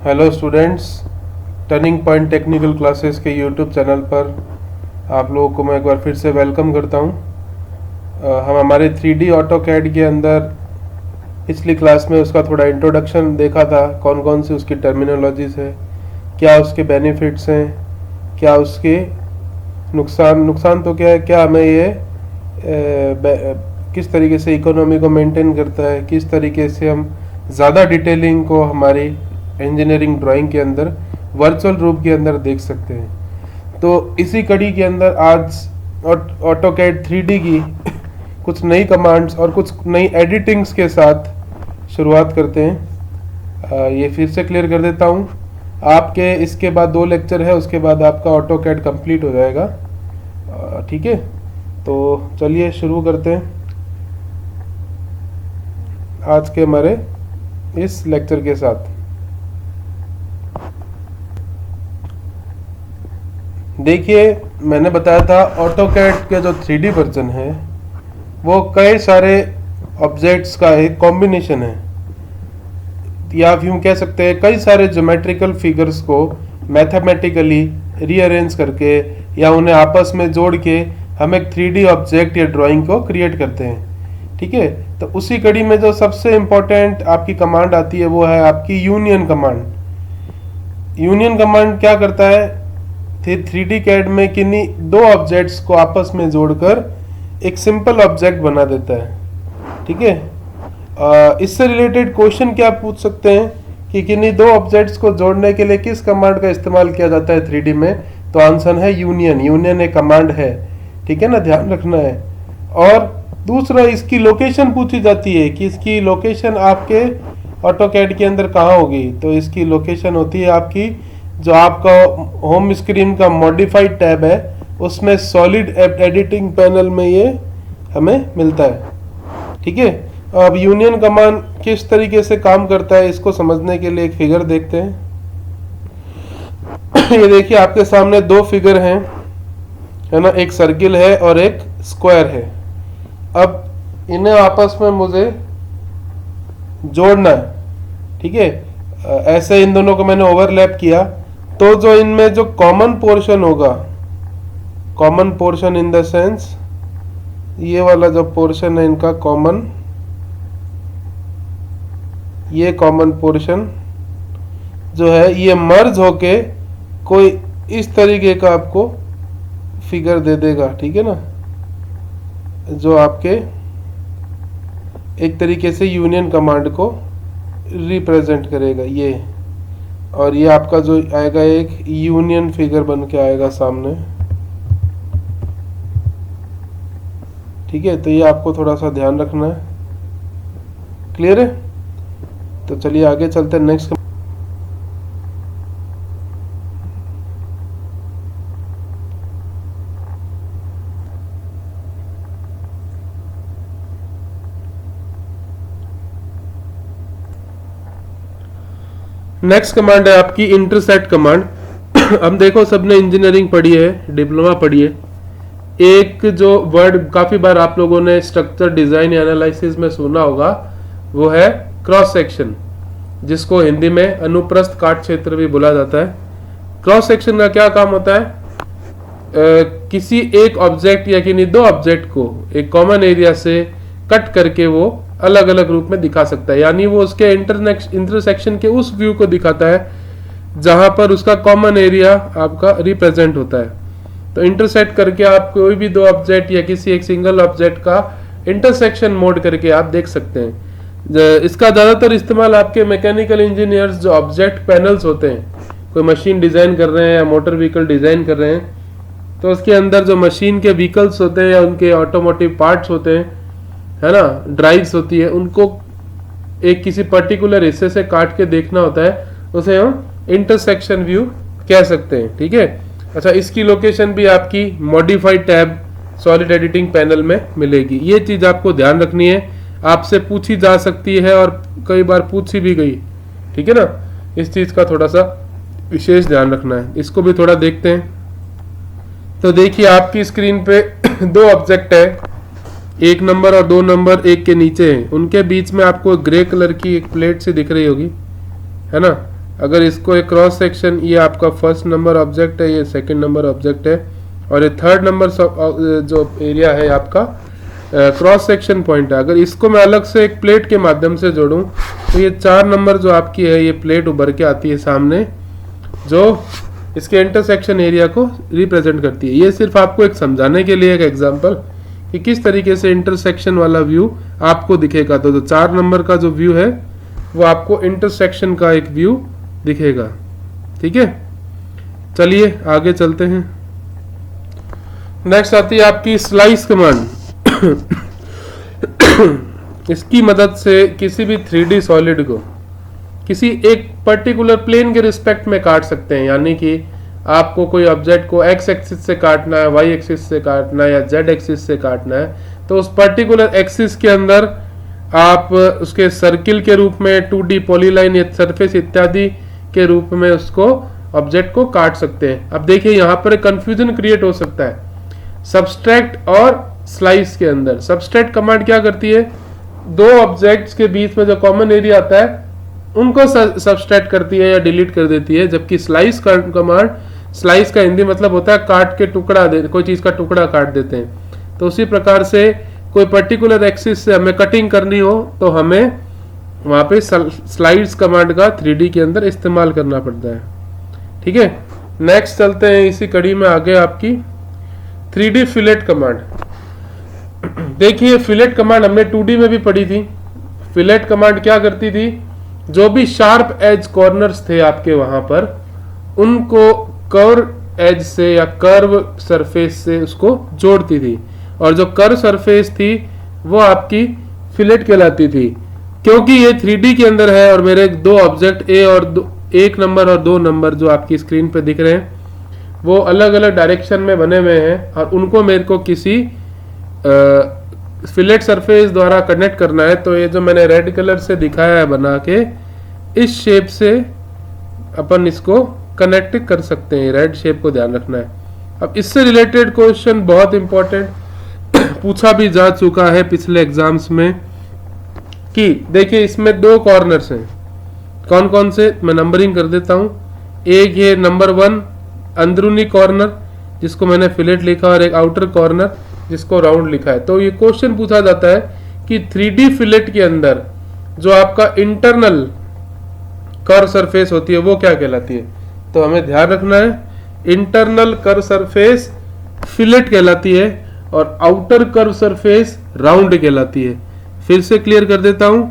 Hello students, turning point technical classes के YouTube channel पर आप लोगों को मैं एक बार फिर से वेलकम करता हूं। हम हमारे 3D ऑटोकैड के अंदर पिछली क्लास में उसका थोड़ा इंट्रोडक्शन देखा था, कौन कौन सी उसकी टर्मिनोलॉजीज है, क्या उसके बेनिफिट्स हैं, क्या उसके नुकसान तो क्या है, क्या हमें ये किस तरीके से इकोनॉमी को मेंटेन करता है, किस तरीके से हम ज़्यादा डिटेलिंग को हमारी इंजीनियरिंग ड्राइंग के अंदर वर्चुअल रूप के अंदर देख सकते हैं। तो इसी कड़ी के अंदर आज ऑटोकैड 3D की कुछ नई कमांड्स और कुछ नई एडिटिंग्स के साथ शुरुआत करते हैं। ये फिर से क्लियर कर देता हूँ, आपके इसके बाद 2 लेक्चर है, उसके बाद आपका ऑटोकैड कंप्लीट हो जाएगा। ठीक है, तो चलिए शुरू करते हैं आज के हमारे इस लेक्चर के साथ। देखिए, मैंने बताया था ऑटोकैड के जो 3D वर्जन है वो कई सारे ऑब्जेक्ट्स का एक कॉम्बिनेशन है, या आप यूँ कह सकते हैं कई सारे ज्योमेट्रिकल फिगर्स को मैथमेटिकली रीअरेंज करके या उन्हें आपस में जोड़ के हम एक 3D ऑब्जेक्ट या ड्राइंग को क्रिएट करते हैं। ठीक है, तो उसी कड़ी में जो सबसे इम्पोर्टेंट आपकी कमांड आती है वो है आपकी यूनियन कमांड। यूनियन कमांड क्या करता है, 3D कैड में किन्हीं 2 ऑब्जेक्ट्स को आपस में जोड़कर एक सिंपल ऑब्जेक्ट बना देता है। ठीक है, इससे रिलेटेड क्वेश्चन क्या पूछ सकते हैं कि किन्हीं 2 ऑब्जेक्ट्स को जोड़ने के लिए किस कमांड का इस्तेमाल किया जाता है 3D में, तो आंसर है यूनियन। यूनियन एक कमांड है, ठीक है ना, ध्यान रखना है। और दूसरा, इसकी लोकेशन पूछी जाती है कि इसकी लोकेशन आपके ऑटोकैड के अंदर कहाँ होगी, तो इसकी लोकेशन होती है आपकी जो आपका होम स्क्रीन का मॉडिफाइड टैब है उसमें सॉलिड एडिटिंग पैनल में ये हमें मिलता है। ठीक है, अब यूनियन कमांड किस तरीके से काम करता है इसको समझने के लिए एक फिगर देखते हैं। ये देखिए, आपके सामने 2 फिगर हैं, है ना, एक सर्किल है और एक स्क्वायर है। अब इन्हें आपस में मुझे जोड़ना है। ठीक है, ऐसे इन दोनों को मैंने ओवरलैप किया तो जो इनमें जो कॉमन पोर्शन होगा, common portion in the sense ये वाला जो पोर्शन है इनका कॉमन, ये कॉमन पोर्शन जो है ये मर्ज होके कोई इस तरीके का आपको फिगर दे देगा। ठीक है ना, जो आपके एक तरीके से यूनियन कमांड को रिप्रेजेंट करेगा ये, और ये आपका जो आएगा एक यूनियन फिगर बन के आएगा सामने। ठीक है, तो ये आपको थोड़ा सा ध्यान रखना है। क्लियर है? तो चलिए आगे चलते हैं नेक्स्ट। नेक्स्ट कमांड है आपकी इंटरसेक्ट कमांड। अब देखो, सबने इंजीनियरिंग पढ़ी है, डिप्लोमा पढ़ी है। एक जो वर्ड काफी बार आप लोगों ने स्ट्रक्चर डिजाइन या एनालिसिस में सुना होगा वो है क्रॉस सेक्शन, जिसको हिंदी में अनुप्रस्थ काट क्षेत्र भी बोला जाता है। क्रॉस सेक्शन का क्या काम होता है, किसी एक ऑब्जेक्ट या किन्हीं 2 ऑब्जेक्ट को एक कॉमन एरिया से कट करके वो अलग अलग रूप में दिखा सकता है, यानी वो उसके इंटरसेक्शन के उस व्यू को दिखाता है जहां पर उसका कॉमन एरिया आपका रिप्रेजेंट होता है। तो इंटरसेक्ट करके आप कोई भी 2 ऑब्जेक्ट या किसी एक सिंगल ऑब्जेक्ट का इंटरसेक्शन मोड करके आप देख सकते हैं। इसका ज्यादातर इस्तेमाल आपके मैकेनिकल इंजीनियर्स जो ऑब्जेक्ट पैनल्स होते हैं, कोई मशीन डिजाइन कर रहे हैं या मोटर व्हीकल डिजाइन कर रहे हैं, तो उसके अंदर जो मशीन के व्हीकल्स होते हैं या उनके ऑटोमोटिव पार्ट्स होते हैं, है ना, ड्राइव्स होती है, उनको एक किसी पर्टिकुलर हिस्से से काट के देखना होता है, उसे हम इंटरसेक्शन व्यू कह सकते हैं। ठीक है, अच्छा, इसकी लोकेशन भी आपकी modified tab solid editing panel में मिलेगी। ये चीज आपको ध्यान रखनी है, आपसे पूछी जा सकती है और कई बार पूछी भी गई। ठीक है ना, इस चीज का थोड़ा सा विशेष ध्यान रखना है। इसको भी थोड़ा देखते हैं। तो देखिए, आपकी स्क्रीन पे 2 ऑब्जेक्ट है, 1 नंबर और 2 नंबर एक के नीचे है, उनके बीच में आपको ग्रे कलर की एक प्लेट सी दिख रही होगी, है ना। अगर इसको एक क्रॉस सेक्शन, ये आपका फर्स्ट नंबर ऑब्जेक्ट है, ये सेकंड नंबर ऑब्जेक्ट है, और ये थर्ड नंबर जो एरिया है आपका क्रॉस सेक्शन पॉइंट है। अगर इसको मैं अलग से एक प्लेट के माध्यम से जोड़ूं तो ये 4 नंबर जो आपकी है ये प्लेट उभर के आती है सामने, जो इसके इंटरसेक्शन एरिया को रिप्रेजेंट करती है। ये सिर्फ आपको एक समझाने के लिए एक एग्जांपल कि किस तरीके से इंटरसेक्शन वाला व्यू आपको दिखेगा। तो जो 4 नंबर का जो व्यू है वो आपको इंटरसेक्शन का एक व्यू दिखेगा। ठीक है, चलिए आगे चलते हैं। नेक्स्ट आती है आपकी स्लाइस कमांड। इसकी मदद से किसी भी 3D सॉलिड को किसी एक पर्टिकुलर प्लेन के रिस्पेक्ट में काट सकते हैं। यानी कि आपको कोई ऑब्जेक्ट को एक्स एक्सिस से काटना है, वाई एक्सिस से काटना है या जेड एक्सिस से काटना है, तो उस पर्टिकुलर एक्सिस के अंदर आप उसके सर्किल के रूप में, 2D पॉलीलाइन या सरफेस इत्यादि के रूप में उसको ऑब्जेक्ट को काट सकते हैं। अब देखिए यहाँ पर कंफ्यूजन क्रिएट हो सकता है सबस्ट्रैक्ट और स्लाइस के अंदर। सबस्ट्रैक्ट कमांड क्या करती है, दो ऑब्जेक्ट्स के बीच में जो कॉमन एरिया आता है उनको सबस्ट्रैक्ट करती है या डिलीट कर देती है। जबकि स्लाइस कमांड, स्लाइस का हिंदी मतलब होता है काट के टुकड़ा दे, कोई चीज का टुकड़ा काट देते हैं। तो उसी प्रकार से कोई पर्टिकुलर एक्सिस से हमें कटिंग करनी हो तो हमें वहां पे स्लाइड्स कमांड का 3D के अंदर इस्तेमाल करना पड़ता है। ठीक है, नेक्स्ट चलते हैं इसी कड़ी में आगे आपकी 3D फिलेट कमांड। देखिए फिलेट कमांड हमने 2D में भी पढ़ी थी। फिलेट कमांड क्या करती थी, जो भी शार्प एज कॉर्नर्स थे आपके वहां पर, उनको कर्व एज से या कर्व सरफेस से उसको जोड़ती थी, और जो कर्व सरफेस थी वो आपकी फिलेट कहलाती थी। क्योंकि ये 3D के अंदर है और मेरे दो ऑब्जेक्ट एक नंबर और 2 नंबर जो आपकी स्क्रीन पे दिख रहे हैं वो अलग अलग डायरेक्शन में बने हुए हैं, और उनको मेरे को किसी फिलेट सरफेस द्वारा कनेक्ट करना है। तो ये जो मैंने रेड कलर से दिखाया है बना के, इस शेप से अपन इसको कनेक्ट कर सकते हैं। रेड शेप को ध्यान रखना है। अब इससे रिलेटेड क्वेश्चन बहुत इंपॉर्टेंट पूछा भी जा चुका है पिछले एग्जाम्स में, कि देखिए इसमें 2 कॉर्नर्स हैं। कौन कौन से, मैं नंबरिंग कर देता हूं। एक ये नंबर 1 अंदरूनी कॉर्नर जिसको मैंने फिलेट लिखा, और एक आउटर कॉर्नर जिसको राउंड लिखा है। तो ये क्वेश्चन पूछा जाता है कि 3D फिलेट के अंदर जो आपका इंटरनल कर्व सरफेस होती है वो क्या कहलाती है। तो हमें ध्यान रखना है इंटरनल कर्व सरफेस फिलेट कहलाती है और आउटर कर्व सरफेस राउंड कहलाती है। फिर से क्लियर कर देता हूं,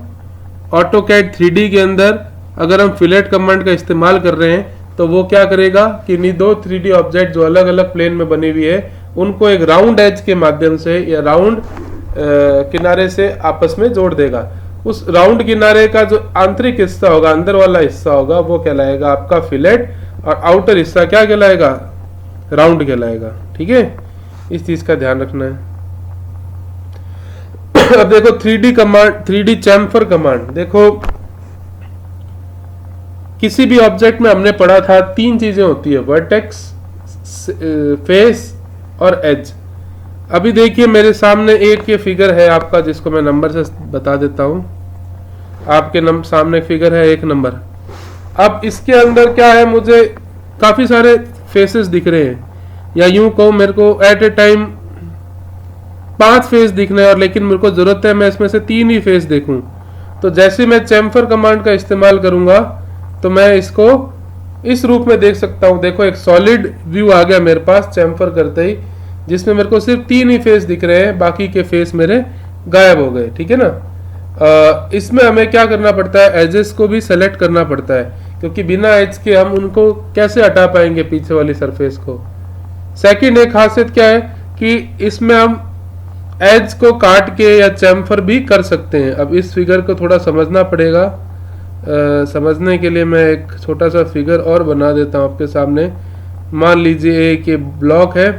ऑटोकैड 3D के अंदर अगर हम फिलेट कमांड का इस्तेमाल कर रहे हैं तो वो क्या करेगा कि नहीं, 2 3D ऑब्जेक्ट जो अलग अलग प्लेन में बनी हुई है उनको एक राउंड एज के माध्यम से या राउंड किनारे से आपस में जोड़ देगा। उस राउंड किनारे का जो आंतरिक हिस्सा होगा, अंदर वाला हिस्सा होगा, वो कहलाएगा आपका फिलेट, और आउटर हिस्सा क्या कहलाएगा, राउंड कहलाएगा। ठीक है, इस चीज का ध्यान रखना है। अब देखो 3D command, 3D chamfer command. देखो किसी भी ऑब्जेक्ट में हमने पढ़ा था 3 चीजें होती है, वर्टेक्स, फेस और एज। अभी देखिए मेरे सामने एक ये फिगर है आपका, जिसको मैं नंबर से बता देता हूं। आपके सामने फिगर है 1 नंबर। अब इसके अंदर क्या है, मुझे काफी सारे फेसेस दिख रहे हैं, या यूं कहूं मेरे को एट ए टाइम 5 फेस दिखना है, और लेकिन मेरे को जरूरत है मैं इसमें से 3 ही फेस देखूं। तो जैसे मैं चैम्फर कमांड का इस्तेमाल करूंगा तो मैं इसको इस रूप में देख सकता हूं। देखो एक सॉलिड व्यू आ गया मेरे पास चैम्फर करते ही, जिसमें मेरे को सिर्फ 3 ही फेस दिख रहे हैं, बाकी के फेस मेरे गायब हो गए। ठीक है ना। इसमें हमें क्या करना पड़ता है, एजेस को भी सेलेक्ट करना पड़ता है, क्योंकि बिना एज के हम उनको कैसे हटा पाएंगे पीछे वाली सरफेस को। सेकंड एक खासियत क्या है कि इसमें हम एज को काट के या चैम्फर भी कर सकते हैं। अब इस फिगर को थोड़ा समझना पड़ेगा। समझने के लिए मैं एक छोटा सा फिगर और बना देता हूं आपके सामने। मान लीजिए एक ये ब्लॉक है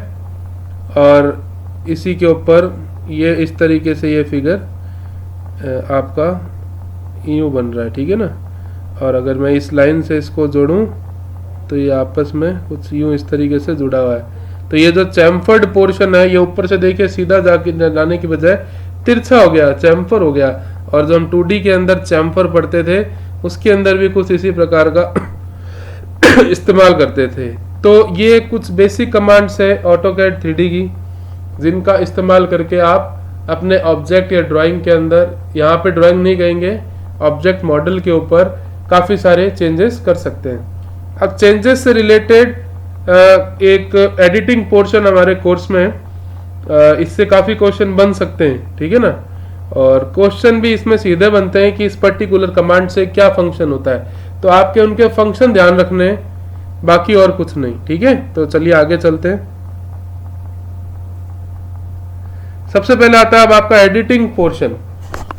और इसी के ऊपर ये इस तरीके से ये फिगर आपका यूं बन रहा है। ठीक है ना। और अगर मैं इस लाइन से इसको जोड़ूं तो ये आपस में कुछ यूं इस तरीके से जुड़ा हुआ है। तो ये जो चैम्फर्ड पोर्शन है ये ऊपर से देखिए सीधा जाने की बजाय तिरछा हो गया, चैम्फर हो गया। और जो हम 2D के अंदर चैम्फर पढ़ते थे उसके अंदर भी कुछ इसी प्रकार का इस्तेमाल करते थे। तो ये कुछ बेसिक कमांड्स है ऑटोकैड 3D की, जिनका इस्तेमाल करके आप अपने ऑब्जेक्ट या ड्राइंग के अंदर, यहाँ पे ड्राइंग नहीं कहेंगे, ऑब्जेक्ट मॉडल के ऊपर काफ़ी सारे चेंजेस कर सकते हैं। अब चेंजेस से रिलेटेड एक एडिटिंग पोर्शन हमारे कोर्स में है, इससे काफ़ी क्वेश्चन बन सकते हैं, ठीक है ना। और क्वेश्चन भी इसमें सीधे बनते हैं कि इस पर्टिकुलर कमांड से क्या फंक्शन होता है, तो आपके उनके फंक्शन ध्यान रखने हैं, बाकी और कुछ नहीं, ठीक है। तो चलिए आगे चलते हैं। सबसे पहले आता है अब आपका एडिटिंग पोर्शन।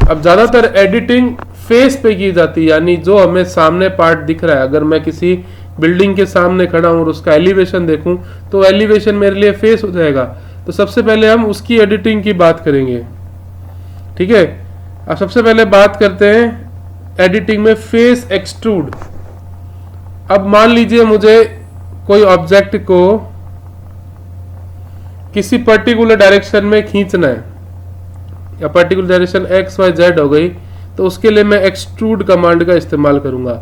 अब ज्यादातर एडिटिंग फेस पे की जाती है, यानी जो हमें सामने पार्ट दिख रहा है। अगर मैं किसी बिल्डिंग के सामने खड़ा हूं और उसका एलिवेशन देखूं तो एलिवेशन मेरे लिए फेस हो जाएगा। तो सबसे पहले हम उसकी एडिटिंग की बात करेंगे, ठीक है। अब सबसे पहले बात करते हैं एडिटिंग में फेस एक्सट्रूड। अब मान लीजिए मुझे कोई ऑब्जेक्ट को किसी पर्टिकुलर डायरेक्शन में खींचना है, या particular direction X Y Z हो गई, तो उसके लिए मैं एक्सट्रूड कमांड का इस्तेमाल करूंगा।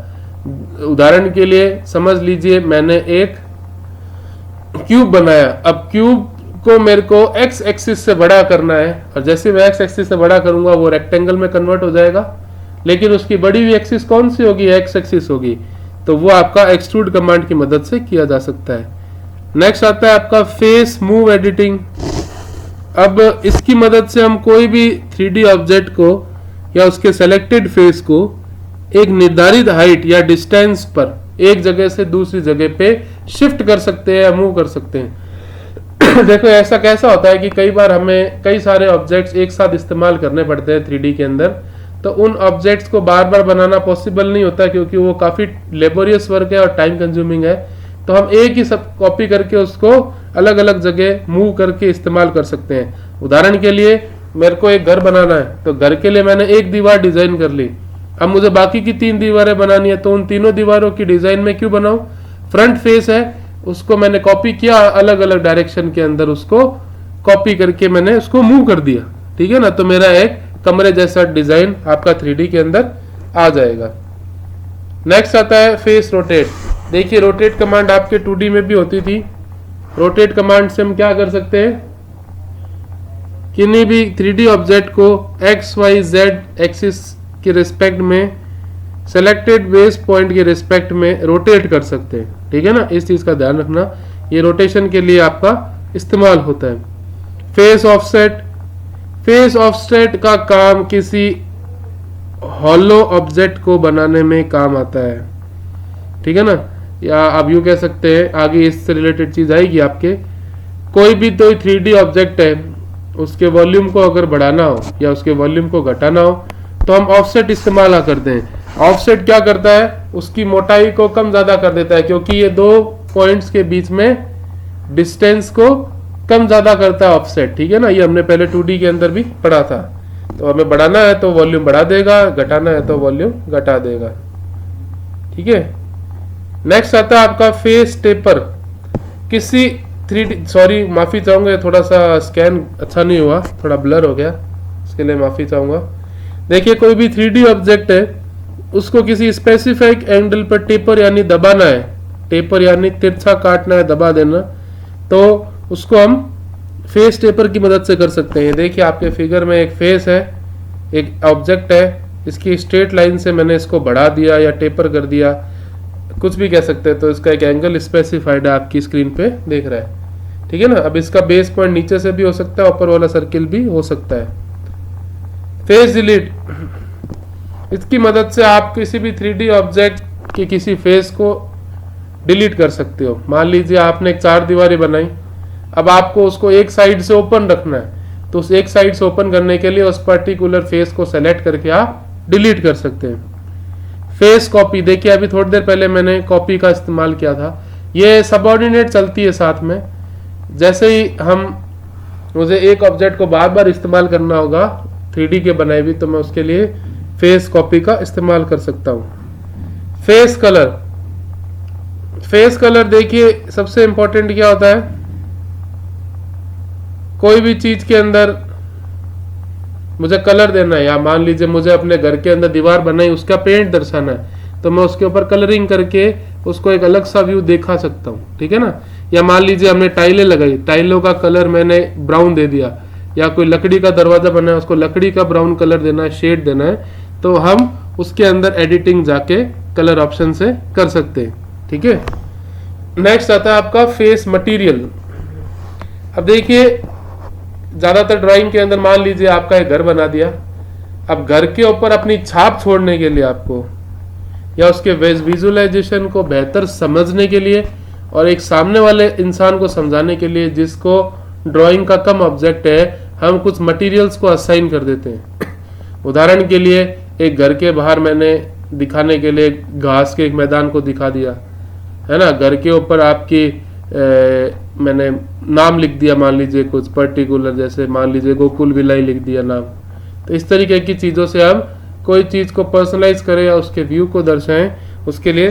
उदाहरण के लिए समझ लीजिए मैंने एक क्यूब बनाया। अब क्यूब को मेरे को एक्स एक्सिस से बड़ा करना है, और जैसे मैं एक्स एक्सिस से बड़ा करूंगा वो रेक्टेंगल में कन्वर्ट हो जाएगा, लेकिन उसकी बड़ी हुई एक्सिस कौन सी होगी, एक्स एक्सिस होगी। तो वो आपका एक्सट्रूड कमांड की मदद से किया जा सकता है। नेक्स्ट आता है आपका फेस मूव एडिटिंग। अब इसकी मदद से हम कोई भी 3D ऑब्जेक्ट को या उसके सेलेक्टेड फेस को एक निर्धारित हाइट या डिस्टेंस पर एक जगह से दूसरी जगह पे शिफ्ट कर सकते हैं या मूव कर सकते हैं। देखो ऐसा कैसा होता है कि कई बार हमें कई सारे ऑब्जेक्ट्स एक साथ इस्तेमाल करने पड़ते हैं 3D के अंदर, तो उन ऑब्जेक्ट्स को बार बार बनाना पॉसिबल नहीं होता, क्योंकि वो काफ़ी लेबोरियस वर्क है और टाइम कंज्यूमिंग है। तो हम एक ही सब कॉपी करके उसको अलग अलग जगह मूव करके इस्तेमाल कर सकते हैं। उदाहरण के लिए मेरे को एक घर बनाना है, तो घर के लिए मैंने एक दीवार डिजाइन कर ली। अब मुझे बाकी की 3 दीवारें बनानी है, तो उन तीनों दीवारों की डिजाइन में क्यों बनाऊं, फ्रंट फेस है उसको मैंने कॉपी किया, अलग अलग डायरेक्शन के अंदर उसको कॉपी करके मैंने उसको मूव कर दिया, ठीक है ना। तो मेरा एक कमरे जैसा डिजाइन आपका 3D के अंदर आ जाएगा। नेक्स्ट आता है फेस रोटेट। देखिए रोटेट कमांड आपके 2D में भी होती थी। रोटेट कमांड से हम क्या कर सकते हैं, किन्हीं भी 3D ऑब्जेक्ट को एक्स वाई जेड एक्सिस के रिस्पेक्ट में सेलेक्टेड बेस पॉइंट के रिस्पेक्ट में रोटेट कर सकते हैं, ठीक है ना। इस चीज का ध्यान रखना, ये रोटेशन के लिए आपका इस्तेमाल होता है। Face offset. फेस ऑफसेट का काम किसी हॉलो ऑब्जेक्ट को बनाने में काम आता है, ठीक है ना। या आप यूं कह सकते हैं, आगे इससे रिलेटेड चीज आएगी आपके, कोई भी तो 3D ऑब्जेक्ट है, उसके वॉल्यूम को अगर बढ़ाना हो या उसके वॉल्यूम को घटाना हो तो हम ऑफसेट इस्तेमाल करते हैं। ऑफसेट क्या करता है, उसकी मोटाई को कम ज्यादा कर देता है, क्योंकि ये 2 पॉइंट्स के बीच में डिस्टेंस को कम ज्यादा करता है ऑफसेट, ठीक है ना। ये हमने पहले 2D के अंदर भी पढ़ा था। तो हमें बढ़ाना है तो वॉल्यूम बढ़ा देगा, घटाना है तो वॉल्यूम घटा देगा, ठीक है। नेक्स्ट आता है आपका फेस टेपर। किसी 3D, सॉरी माफी चाहूंगा, थोड़ा सा स्कैन अच्छा नहीं हुआ, थोड़ा ब्लर हो गया, इसके लिए माफी चाहूंगा। देखिए कोई भी 3D ऑब्जेक्ट है, उसको किसी स्पेसिफिक एंगल पर टेपर यानी दबाना है, टेपर यानी तिरछा काटना है, दबा देना, तो उसको हम फेस टेपर की मदद से कर सकते हैं। देखिए आपके फिगर में एक फेस है, एक ऑब्जेक्ट है, इसकी स्ट्रेट लाइन से मैंने इसको बढ़ा दिया या टेपर कर दिया, कुछ भी कह सकते हैं। तो इसका एक एंगल स्पेसिफाइड है, आपकी स्क्रीन पे देख रहा है, ठीक है ना। अब इसका बेस पॉइंट नीचे से भी हो सकता है, ऊपर वाला सर्किल भी हो सकता है। फेस डिलीट, इसकी मदद से आप किसी भी 3D ऑब्जेक्ट के किसी फेस को डिलीट कर सकते हो। मान लीजिए आपने एक 4 दीवारी बनाई, अब आपको उसको एक साइड से ओपन रखना है, तो उस एक साइड से ओपन करने के लिए उस पर्टिकुलर फेस को सेलेक्ट करके आप डिलीट कर सकते हैं। फेस कॉपी, देखिए अभी थोड़ी देर पहले मैंने कॉपी का इस्तेमाल किया था, ये सबऑर्डिनेट चलती है साथ में। जैसे ही मुझे एक ऑब्जेक्ट को बार बार इस्तेमाल करना होगा 3D के बनाए हुए, तो मैं उसके लिए फेस कॉपी का इस्तेमाल कर सकता हूं। Face colour. फेस कलर देखिए सबसे इंपॉर्टेंट क्या होता है, कोई भी चीज के अंदर मुझे कलर देना है, या मान लीजिए मुझे अपने घर के अंदर दीवार बनाई उसका पेंट दर्शाना है, तो मैं उसके ऊपर कलरिंग करके उसको एक अलग सा व्यू दिखा सकता हूँ, ठीक है ना। या मान लीजिए हमने टाइलें लगाई, टाइलों का कलर मैंने ब्राउन दे दिया, या कोई लकड़ी का दरवाजा बना है उसको लकड़ी का ब्राउन कलर देना है, शेड देना है, तो हम उसके अंदर एडिटिंग जाके कलर ऑप्शन से कर सकते हैं, ठीक है। नेक्स्ट आता है आपका फेस मटेरियल। अब देखिए ज्यादातर ड्राइंग के अंदर मान लीजिए आपका एक घर बना दिया, अब घर के ऊपर अपनी छाप छोड़ने के लिए आपको, या उसके विजुअलाइजेशन को बेहतर समझने के लिए और एक सामने वाले इंसान को समझाने के लिए जिसको ड्राइंग का कम ऑब्जेक्ट है, हम कुछ मटेरियल्स को असाइन कर देते हैं। उदाहरण के लिए एक घर के बाहर मैंने दिखाने के लिए घास के एक मैदान को दिखा दिया, है ना। घर के ऊपर आपकी मैंने नाम लिख दिया, मान लीजिए कुछ पर्टिकुलर, जैसे मान लीजिए गोकुल विलाई लिख दिया नाम। तो इस तरीके की चीज़ों से हम कोई चीज़ को पर्सनलाइज करें या उसके व्यू को दर्शाएं, उसके लिए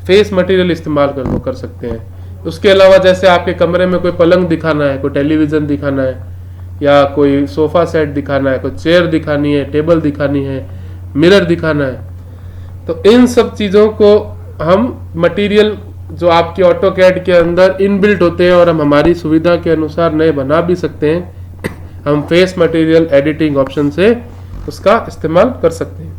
फेस मटेरियल इस्तेमाल कर सकते हैं। उसके अलावा जैसे आपके कमरे में कोई पलंग दिखाना है, कोई टेलीविज़न दिखाना है, या कोई सोफ़ा सेट दिखाना है, कोई चेयर दिखानी है, टेबल दिखानी है, मिरर दिखाना है, तो इन सब चीज़ों को हम मटेरियल जो आपके ऑटोकैड के अंदर इनबिल्ट होते हैं और हम हमारी सुविधा के अनुसार नए बना भी सकते हैं, हम फेस मटेरियल एडिटिंग ऑप्शन से उसका इस्तेमाल कर सकते हैं।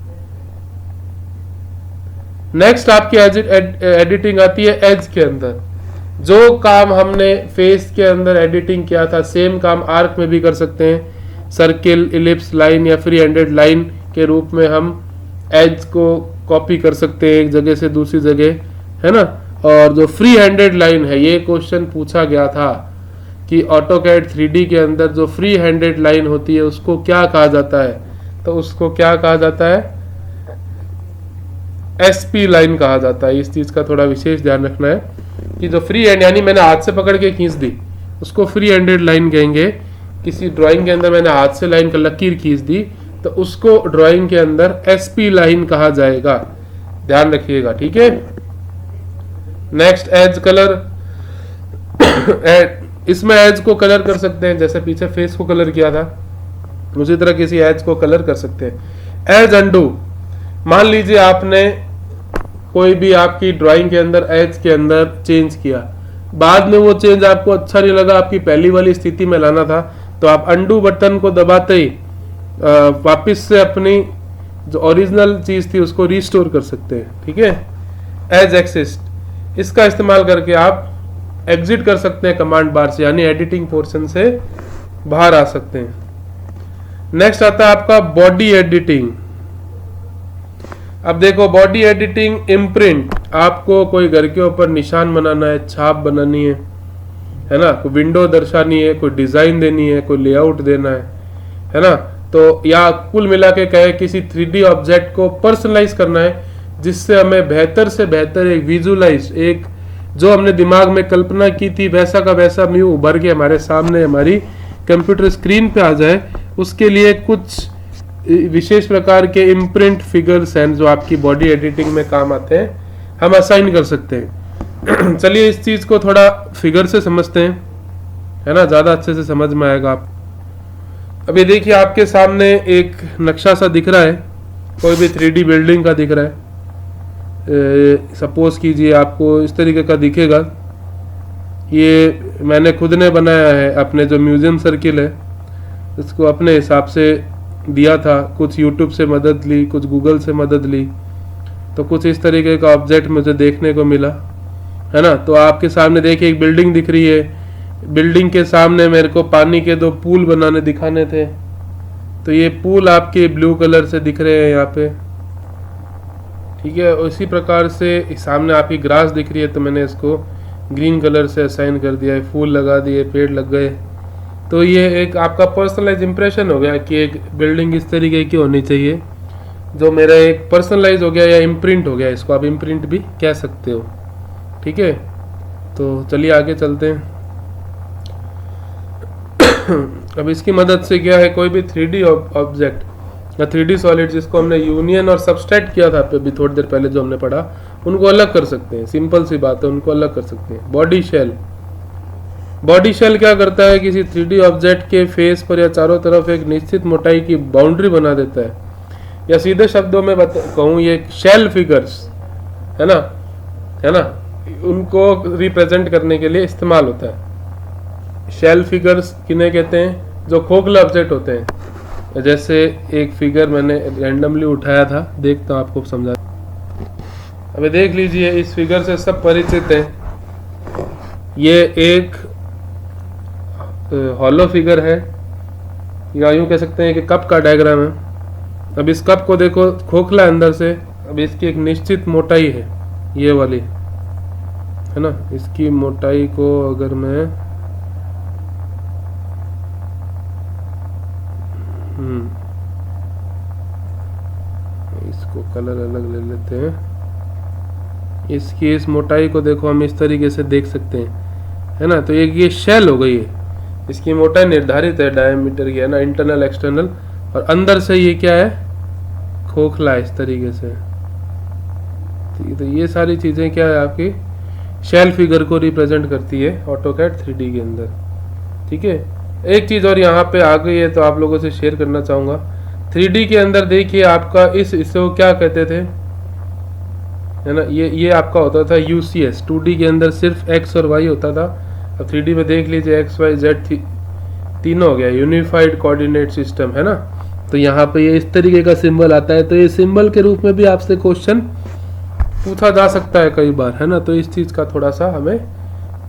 नेक्स्ट आपकी एडिटिंग आती है एज के अंदर। जो काम हमने फेस के अंदर एडिटिंग किया था, सेम काम आर्क में भी कर सकते हैं। सर्किल, इलिप्स, लाइन या फ्री हैंडेड लाइन के रूप में हम एज को कॉपी कर सकते हैं एक जगह से दूसरी जगह, है ना। और जो फ्री हैंडेड लाइन है, ये क्वेश्चन पूछा गया था कि ऑटोकैड 3D के अंदर जो फ्री हैंडेड लाइन होती है उसको क्या कहा जाता है, तो उसको क्या कहा जाता है, SP लाइन कहा जाता है। इस चीज का थोड़ा विशेष ध्यान रखना है कि जो फ्री हैंड यानी मैंने हाथ से पकड़ के खींच दी उसको फ्री हैंडेड लाइन कहेंगे। किसी ड्राइंग के अंदर मैंने हाथ से लाइन का लकीर खींच दी तो उसको ड्राइंग के अंदर SP लाइन कहा जाएगा, ध्यान रखिएगा, ठीक है। Next edge colour. इसमें एज को कलर कर सकते हैं, जैसे पीछे फेस को कलर किया था उसी तरह किसी एज को कलर कर सकते हैं। एज अंडू, मान लीजिए आपने कोई भी आपकी ड्राइंग के अंदर एज के अंदर चेंज किया, बाद में वो चेंज आपको अच्छा नहीं लगा, आपकी पहली वाली स्थिति में लाना था, तो आप अंडू बटन को दबाते ही वापस से अपनी जो ओरिजिनल चीज थी उसको रिस्टोर कर सकते हैं, ठीक है। एज एक्सिस्ट, इसका इस्तेमाल करके आप एग्जिट कर सकते हैं कमांड बार से, यानी एडिटिंग पोर्शन से बाहर आ सकते हैं। नेक्स्ट आता है आपका बॉडी एडिटिंग। अब देखो बॉडी एडिटिंग, इम्प्रिंट, आपको कोई घर के ऊपर निशान बनाना है, छाप बनानी है ना, कोई विंडो दर्शानी है, कोई डिजाइन देनी है, कोई लेआउट देना है ना, तो या कुल मिला के कहे किसी 3D ऑब्जेक्ट को पर्सनलाइज करना है जिससे हमें बेहतर से बेहतर एक विजुअलाइज, एक जो हमने दिमाग में कल्पना की थी वैसा का वैसा व्यू उभर के हमारे सामने हमारी कंप्यूटर स्क्रीन पे आ जाए, उसके लिए कुछ विशेष प्रकार के इम्प्रिंट फिगर्स हैं जो आपकी बॉडी एडिटिंग में काम आते हैं, हम असाइन कर सकते हैं। चलिए इस चीज को थोड़ा फिगर से समझते हैं, है ना, ज्यादा अच्छे से समझ में आएगा आप। अभी देखिए आपके सामने एक नक्शा सा दिख रहा है, कोई भी 3D बिल्डिंग का दिख रहा है। सपोज कीजिए आपको इस तरीके का दिखेगा, ये मैंने खुद ने बनाया है, अपने जो म्यूजियम सर्किल है इसको अपने हिसाब से दिया था, कुछ यूट्यूब से मदद ली, कुछ गूगल से मदद ली, तो कुछ इस तरीके का ऑब्जेक्ट मुझे देखने को मिला, है ना। तो आपके सामने देखिए एक बिल्डिंग दिख रही है, बिल्डिंग के सामने मेरे को पानी के 2 पूल बनाने दिखाने थे, तो ये पूल आपके ब्लू कलर से दिख रहे हैं यहाँ पे, ठीक है। उसी प्रकार से सामने आपकी ग्रास दिख रही है तो मैंने इसको ग्रीन कलर से असाइन कर दिया है, फूल लगा दिए, पेड़ लग गए, तो ये एक आपका पर्सनलाइज इंप्रेशन हो गया कि एक बिल्डिंग इस तरीके की होनी चाहिए, जो मेरा एक पर्सनलाइज हो गया या इम्प्रिंट हो गया, इसको आप इम्प्रिंट भी कह सकते हो, ठीक है। तो चलिए आगे चलते हैं। अब इसकी मदद से क्या है, कोई भी 3D ऑब्जेक्ट या 3D सॉलिड जिसको हमने यूनियन और सबस्ट्रैक्ट किया था अभी थोड़ी देर पहले जो हमने पढ़ा, उनको अलग कर सकते हैं, सिंपल सी बात है, उनको अलग कर सकते हैं। बॉडी शेल, बॉडी शेल क्या करता है, किसी 3D ऑब्जेक्ट के फेस पर या चारों तरफ एक निश्चित मोटाई की बाउंड्री बना देता है, या सीधे शब्दों में कहूँ ये शेल फिगर्स है ना, उनको रिप्रेजेंट करने के लिए इस्तेमाल होता है। शेल फिगर्स किन्हें कहते हैं? जो खोखले ऑब्जेक्ट होते हैं। जैसे एक फिगर मैंने रैंडमली उठाया था, देखता हूँ आपको समझा। अभी देख लीजिए, इस फिगर से सब परिचित हैं। ये एक हॉलो फिगर है, या यूं कह सकते हैं कि कप का डायग्राम है। अब इस कप को देखो, खोखला अंदर से। अब इसकी एक निश्चित मोटाई है, ये वाली, है ना। इसकी मोटाई को अगर मैं इसको कलर अलग ले लेते हैं। इसकी इस मोटाई को देखो, हम इस तरीके से देख सकते हैं, है ना। तो ये शेल हो गई है, इसकी मोटाई निर्धारित है डायमीटर की, है ना, इंटरनल एक्सटर्नल। और अंदर से ये क्या है? खोखला है, इस तरीके से। ठीक है, तो ये सारी चीजें क्या है? आपकी शेल फिगर को रिप्रेजेंट करती है ऑटोकैड 3D के अंदर। ठीक है, एक चीज और यहाँ पे आ गई है, तो आप लोगों से शेयर करना चाहूंगा। 3D के अंदर देखिए, आपका इस हिस्से को क्या कहते थे, है ना, ये आपका होता था UCS। 2D के अंदर सिर्फ X और Y होता था। अब 3D में देख लीजिए, X Y Z तीनों हो गया, यूनिफाइड कोऑर्डिनेट सिस्टम, है ना। तो यहाँ पे ये इस तरीके का सिंबल आता है। तो ये सिंबल के रूप में भी आपसे क्वेश्चन पूछा जा सकता है कई बार, है ना। तो इस चीज का थोड़ा सा हमें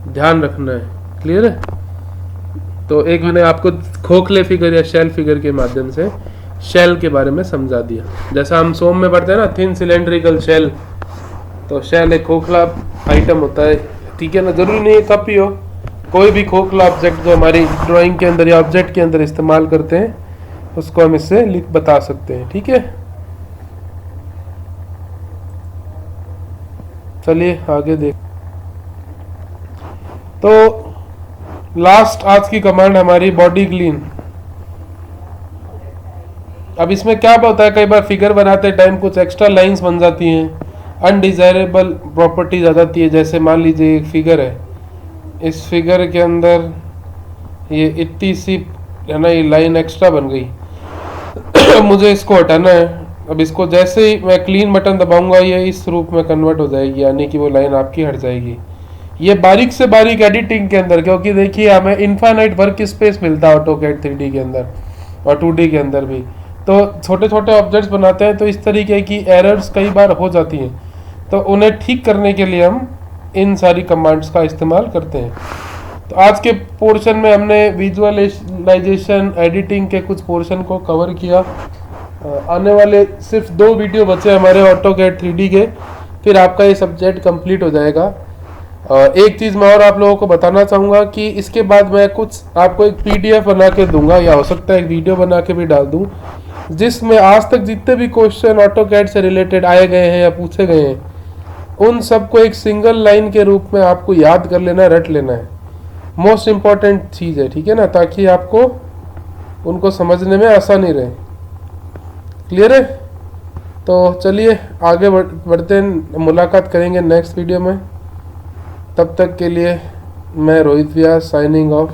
ध्यान रखना है। क्लियर है? तो एक मैंने आपको खोखले फिगर या शेल फिगर के माध्यम से शेल के बारे में समझा दिया। जैसा हम सोम में पढ़ते हैं ना, थिन सिलेंड्रिकल शेल, तो शेल एक खोखला आइटम होता है। ठीक है ना, जरूरी नहीं है कप ही हो, कोई भी खोखला ऑब्जेक्ट जो हमारी ड्राइंग के अंदर या ऑब्जेक्ट के अंदर इस्तेमाल करते हैं, उसको हम इससे लिख बता सकते हैं। ठीक है, चलिए आगे देख। तो लास्ट आज की कमांड हमारी बॉडी क्लीन। अब इसमें क्या होता है, कई बार फिगर बनाते टाइम कुछ एक्स्ट्रा लाइंस बन जाती हैं, अनडिजायरेबल प्रॉपर्टीज आ जाती है। जैसे मान लीजिए एक फिगर है, इस फिगर के अंदर ये इतनी सी, है ना, ये लाइन एक्स्ट्रा बन गई। मुझे इसको हटाना है। अब इसको जैसे ही मैं क्लीन बटन दबाऊंगा, ये इस रूप में कन्वर्ट हो जाएगी, यानी कि वो लाइन आपकी हट जाएगी। ये बारीक से बारीक एडिटिंग के अंदर, क्योंकि देखिए हमें इनफाइनाइट वर्क स्पेस मिलता है ऑटोकैड 3D के अंदर और 2D के अंदर भी। तो छोटे छोटे ऑब्जेक्ट्स बनाते हैं, तो इस तरीके की एरर्स कई बार हो जाती हैं। तो उन्हें ठीक करने के लिए हम इन सारी कमांड्स का इस्तेमाल करते हैं। तो आज के पोर्शन में हमने विजुअलाइजेशन, एडिटिंग के कुछ पोर्शन को कवर किया। आने वाले सिर्फ 2 वीडियो बचे हमारे ऑटोकैड 3D के, फिर आपका ये सब्जेक्ट कंप्लीट हो जाएगा। एक चीज़ मैं और आप लोगों को बताना चाहूँगा कि इसके बाद मैं कुछ आपको एक PDF बना के दूंगा, या हो सकता है एक वीडियो बना के भी डाल दूँ, जिसमें आज तक जितने भी क्वेश्चन ऑटोकैड से रिलेटेड आए गए हैं या पूछे गए हैं, उन सबको एक सिंगल लाइन के रूप में आपको याद कर लेना है, रट लेना है। मोस्ट इम्पॉर्टेंट चीज़ है, ठीक है ना, ताकि आपको उनको समझने में आसानी रहे। क्लियर है? तो चलिए आगे बढ़ते हैं, मुलाकात करेंगे नेक्स्ट वीडियो में। तब तक के लिए मैं रोहित व्यास साइनिंग ऑफ।